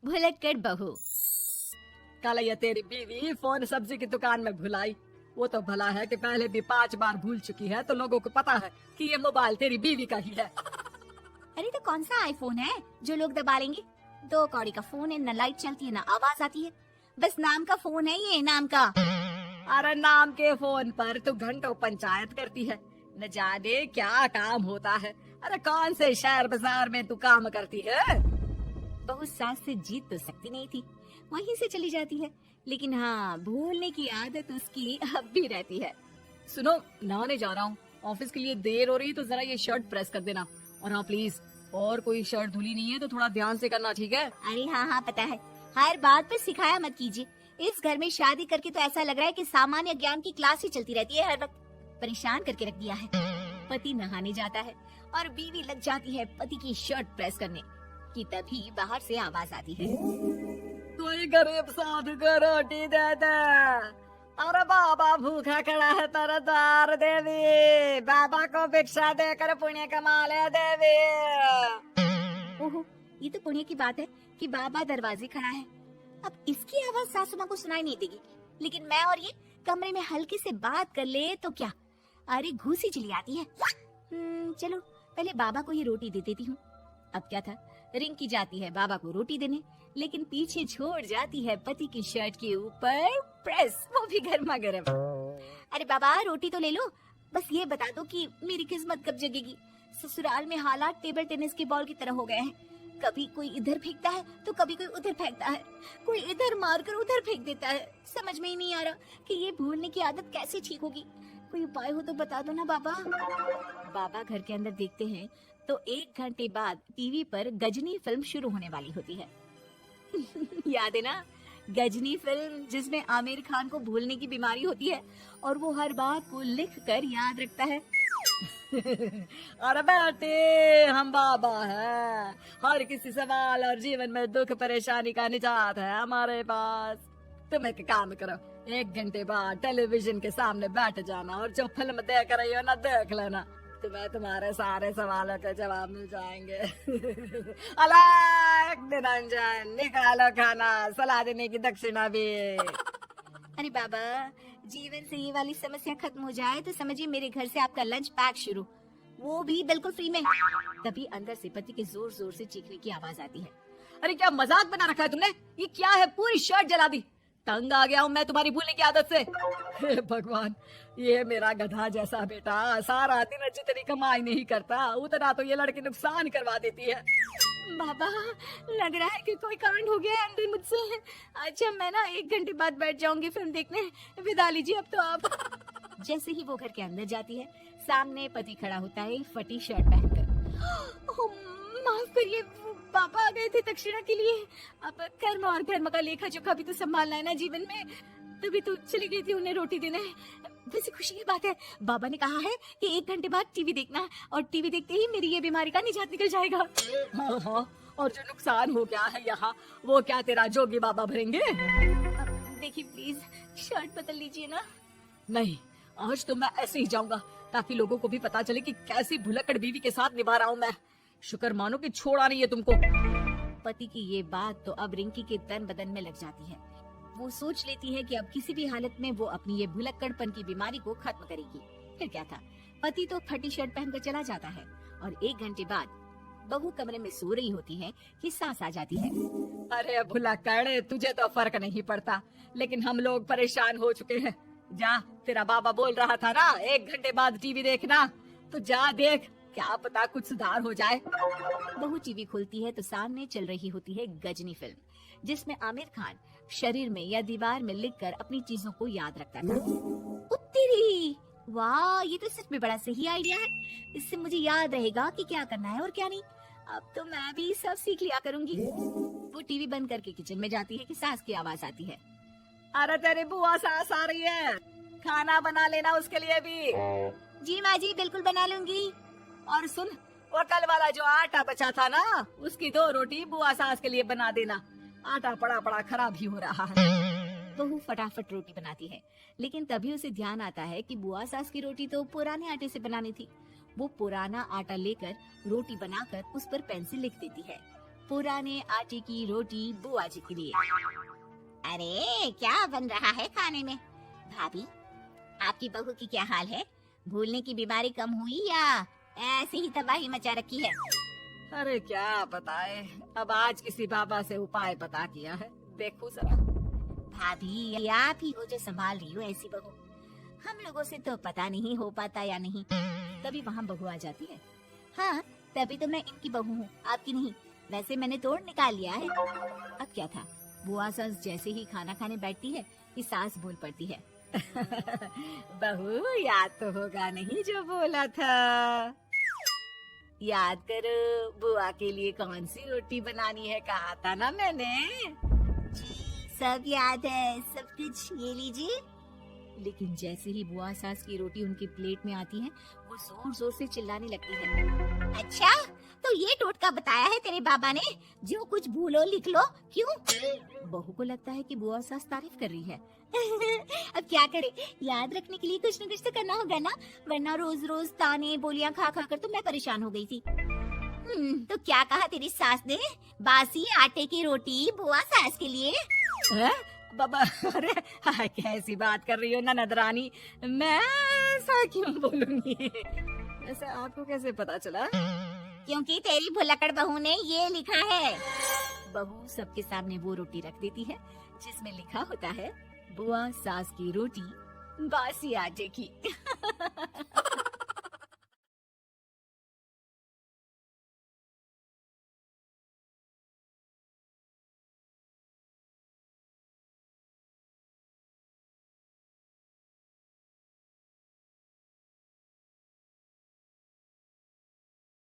भुलक्कड़ बहू। कल ये तेरी बीवी फोन सब्जी की दुकान में भुलाई। वो तो भला है कि पहले भी 5 बार भूल चुकी है, तो लोगों को पता है कि ये मोबाइल तेरी बीवी का ही है। अरे तो कौन सा आईफोन है जो लोग दबा लेंगे? 2 कौड़ी का फोन है, न लाइट चलती है न आवाज आती है, बस नाम का फोन है ये, नाम का। अरे नाम के फोन पर तू घंटों पंचायत करती है, न जाने क्या काम होता है। अरे कौन से शहर बाजार में तू काम करती है? बहू सास से जीत तो सकती नहीं थी, वहीं से चली जाती है, लेकिन हाँ भूलने की आदत उसकी अब भी रहती है। सुनो, नहाने जा रहा हूँ, ऑफिस के लिए देर हो रही है, तो जरा ये शर्ट प्रेस कर देना। और हाँ प्लीज, और कोई शर्ट धुली नहीं है तो थोड़ा ध्यान से करना, ठीक है? अरे हाँ हाँ पता है, हर बात पर सिखाया मत कीजिए। इस घर में शादी करके तो ऐसा लग रहा है कि सामान्य ज्ञान की क्लास ही चलती रहती है, हर वक्त परेशान करके रख दिया है। पति नहाने जाता है और बीवी लग जाती है पति की शर्ट प्रेस करने कि तभी बाहर से आवाज आती है, कोई गरीब साधु को रोटी दे दे। अरे बाबा भूखा खड़ा है तेरा द्वार देवी, बाबा को भिक्षा देकर पुण्य कमा ले देवी। ओहो ये तो पुण्य की बात है कि बाबा दरवाजे खड़ा है। अब इसकी आवाज सासू माँ को सुनाई नहीं देगी, लेकिन मैं और ये कमरे में हल्के से बात कर ले तो क्या, अरे घूसी चली आती है। चलो पहले बाबा को ये रोटी दे देती हूँ। अब क्या था, रिंकी जाती है बाबा को रोटी देने, लेकिन पीछे छोड़ जाती है पति की शर्ट के ऊपर प्रेस, वो भी गर्मा गर्म। अरे बाबा रोटी तो ले लो, बस ये बता दो कि मेरी किस्मत कब जगेगी। ससुराल में हालात टेबल टेनिस के बॉल की तरह हो गए हैं, कभी कोई इधर फेंकता है तो कभी कोई उधर फेंकता है, कोई इधर मारकर उधर फेंक देता है। समझ में ही नहीं आ रहा कि ये भूलने की आदत कैसे ठीक होगी। कोई उपाय हो तो बता दो ना बाबा। बाबा घर के अंदर देखते हैं तो 1 घंटे बाद टीवी पर गजनी फिल्म शुरू होने वाली होती है। याद है ना, गजनी फिल्म जिसमें आमिर खान को भूलने की बीमारी होती है और वो हर बात को लिख कर याद रखता है। अरे बेटे, हम बाबा हैं, हर किसी सवाल और जीवन में दुख परेशानी का निजात है हमारे पास। तुम एक काम करो, 1 घंटे बाद टेलीविजन के सामने बैठ जाना और जो फिल्म देख रही हो ना देख लेना, तुम्हें तुम्हारे सारे सवालों के जवाब मिल जाएंगे। अलग निरंजन, निकालो खाना, सलाह देने की दक्षिणा भी। अरे बाबा, जीवन से ये वाली समस्या खत्म हो जाए तो समझिए मेरे घर से आपका लंच पैक शुरू, वो भी बिल्कुल फ्री में। तभी अंदर से पति के जोर जोर से चीखने की आवाज आती है। अरे क्या मजाक बना रखा है तुमने? ये क्या है, पूरी शर्ट जला दी। तंग आ गया हूँ मैं तुम्हारी भूलने की आदत से। हे भगवान, ये मेरा गधा जैसा बेटा सारा दिन जितनी कमाई नहीं करता उतना तो ये लड़की नुकसान करवा देती है। बाबा लग रहा है कि कोई कांड हो गया है अंदर मुझसे। अच्छा मैं ना 1 घंटे बाद बैठ जाऊंगी फिल्म देखने, विदा लीजिए अब तो आप। जैसे ही वो घर के अंदर जाती है, सामने पति खड़ा होता है फटी शर्ट पहनकर। माफ करिए, पापा आ गए थे दक्षिणा के लिए। अब कर्म और धर्म का लेखा जोखा भी तो संभालना है ना जीवन में, तभी तो चली गई थी उन्हें रोटी देने। वैसे खुशी की बात है, बाबा ने कहा है कि 1 घंटे बाद टीवी देखना है और टीवी देखते ही मेरी ये बीमारी का निजात निकल जाएगा। हाँ हाँ, और जो नुकसान हो गया है यहाँ, वो क्या तेरा जोगी बाबा भरेंगे? देखिए प्लीज शर्ट बदल लीजिए ना। नहीं, आज तो मैं ऐसे ही जाऊंगा ताकि लोगों को भी पता चले कि कैसी भुलक्कड़ बीवी के साथ निभा रहा हूँ मैं। शुक्र मानो कि छोड़ा नहीं है तुमको। पति की ये बात तो अब रिंकी के तन बदन में लग जाती है। वो सोच लेती है कि अब किसी भी हालत में वो अपनी ये भुलक्कड़पन की बीमारी को खत्म करेगी। फिर क्या था, पति तो फटी शर्ट पहनकर चला जाता है और 1 घंटे बाद बहू कमरे में सो रही होती है कि सास आ जाती है। अरे भुलक्कड़, तुझे तो फर्क नहीं पड़ता, लेकिन हम लोग परेशान हो चुके हैं। जा, तेरा बाबा बोल रहा था ना 1 घंटे बाद टीवी देखना, तो जा देख, क्या पता कुछ सुधार हो जाए। बहू टीवी खोलती है तो सामने चल रही होती है गजनी फिल्म, जिसमें आमिर खान शरीर में या दीवार में लिखकर अपनी चीजों को याद रखता था। उत्तरी, वाह ये तो सच में बड़ा सही आइडिया है। इससे मुझे याद रहेगा कि क्या करना है और क्या नहीं। अब तो मैं भी सब सीख लिया करूंगी। वो टीवी बंद करके किचन में जाती है कि सास की आवाज आती है। अरे तेरी बुआ सास आ रही है, खाना बना लेना उसके लिए भी। जी माँ जी, बिल्कुल बना लूंगी। और सुन, वो कल वाला जो आटा बचा था ना, उसकी 2 रोटी बुआ सास के लिए बना देना। आटा पड़ा पड़ा खराब ही हो रहा है। बहू फटाफट रोटी बनाती है, लेकिन तभी उसे ध्यान आता है कि बुआ सास की रोटी तो पुराने आटे से बनानी थी। वो पुराना आटा लेकर रोटी बनाकर उस पर पेन से लिख देती है। पुराने आटे की रोटी बुआ जी के लिए। अरे क्या बन रहा है खाने में? भाभी, आपकी बहू की क्या हाल है? भूलने की बीमारी कम हुई या ऐसे ही तबाही मचा रखी है? अरे क्या बताए, अब आज किसी बाबा से उपाय पता किया है, देखो जरा। भाभी, ये आप ही हो जो संभाल रही हो ऐसी बहू। हम लोगों से तो पता नहीं हो पाता या नहीं, तभी वहाँ बहू आ जाती है। हाँ, तभी तो मैं इनकी बहू हूँ, आपकी नहीं। वैसे मैंने तोड़ निकाल लिया है। अब क्या था, बुआ सास जैसे ही खाना खाने बैठती है कि सास बोल पड़ती है। बहू, याद तो होगा नहीं जो बोला था? याद करो, बुआ के लिए कौन सी रोटी बनानी है, कहा था ना मैंने। सब याद है, सब कुछ, ये लीजिए। लेकिन जैसे ही बुआ सास की रोटी उनकी प्लेट में आती है, वो जोर जोर से चिल्लाने लगती है। अच्छा, तो ये टोटका बताया है तेरे बाबा ने, जो कुछ भूलो लिख लो, क्यों? बहू को लगता है कि बुआ सास तारीफ कर रही है। अब क्या करे, याद रखने के लिए कुछ न कुछ तो करना होगा ना, वरना रोज रोज ताने बोलियां खा खा कर तो मैं परेशान हो गई थी। तो क्या कहा तेरी सास ने? बासी आटे की रोटी बुआ सास के लिए? है? बाबा, अरे हाँ, कैसी बात कर रही हो ननद रानी, मैं ऐसा क्यों बोलूंगी? ऐसा आपको कैसे पता चला? क्योंकि तेरी भुलक्कड़ बहू ने ये लिखा है। बहू सबके सामने वो रोटी रख देती है जिसमें लिखा होता है, बुआ सास की रोटी बासी आटे की।